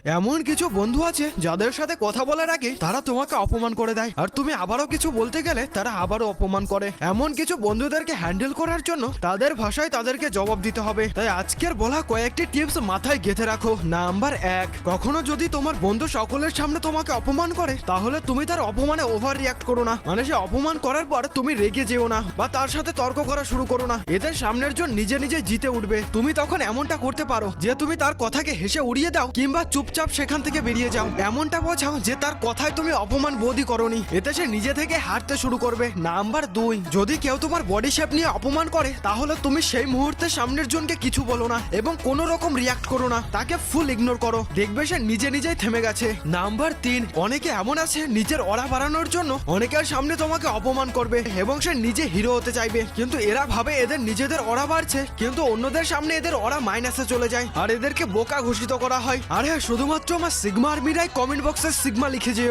এমন কিছু বন্ধু আছে যাদের সাথে কথা বলার আগে তারা তোমাকে অপমান করে দেয়, আর তুমি আবারও কিছু বলতে গেলে তারা আবারও অপমান করে। এমন কিছু বন্ধুদেরকে হ্যান্ডেল করার জন্য তাদের ভাষায় তাদেরকে জবাব দিতে হবে। তাই আজকের বলা কয়েকটি টিপস মাথায় গেঁথে রাখো। নাম্বার 1, কখনো যদি তোমার বন্ধু সকলের সামনে তোমাকে অপমান করে তাহলে তুমি তার অপমানে ওভার রিয়াক্ট করো না। মানে সে অপমান করার পর তুমি রেগে যেও না বা তার সাথে তর্ক করা শুরু করো না। এদের সামনের জন নিজে নিজে জিতে উঠবে। তুমি তখন এমনটা করতে পারো যে তুমি তার কথাকে হেসে উড়িয়ে দাও কিংবা চুপচাপ সেখান থেকে বেরিয়ে যাও। এমনটা বোঝাও যে তার কথায় তুমি অপমান বোধই করোনি। এতে সে নিজে থেকে হাঁটতে শুরু করবে। নাম্বার 2, যদি কেউ তোমার বডি শেপ নিয়ে অপমান করে তাহলে তুমি সেই মুহূর্তে সামনের জনকে কিছু বলো না এবং কোনো রকম রিয়াক্ট করো না, তাকে ফুল ইগনোর করো। দেখবে সে নিজে নিজেই থেমে গেছে। নাম্বার 3, অনেকে এমন আছে নিজের অরা বাড়ানোর জন্য অনেকের সামনে তোমাকে অপমান করবে এবং সে নিজে হিরো হতে চাইবে, কিন্তু এরা ভাবে এদের নিজেদের অরা বাড়ছে কিন্তু অন্যদের সামনে এদের অরা মাইনাসে চলে যায় আর এদেরকে বোকা ঘোষিত করা হয়। আর হ্যাঁ, শুধুমাত্র আমার সিগমা আর্মিরাই কমেন্ট বক্সে সিগমা লিখে যেও।